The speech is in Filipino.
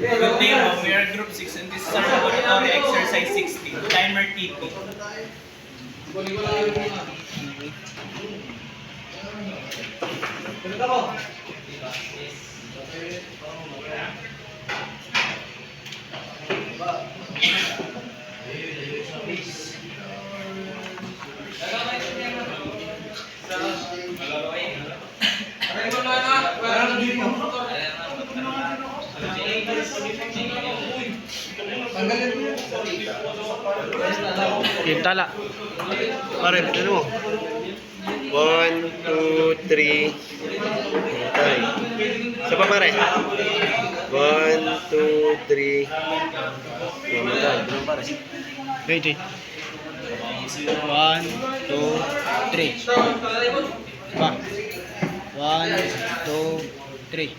Good day, ma'am. We are group 6 and this is our laboratory exercise 16. Timer TP. Yung tala. Pare, ano mo? 1, 2, 3. Okay. Isa pa pare. 1, 2, 3. Mamatay. Ganun pare. Wait. 1, 2, 3. Pa. 1, 2, 3.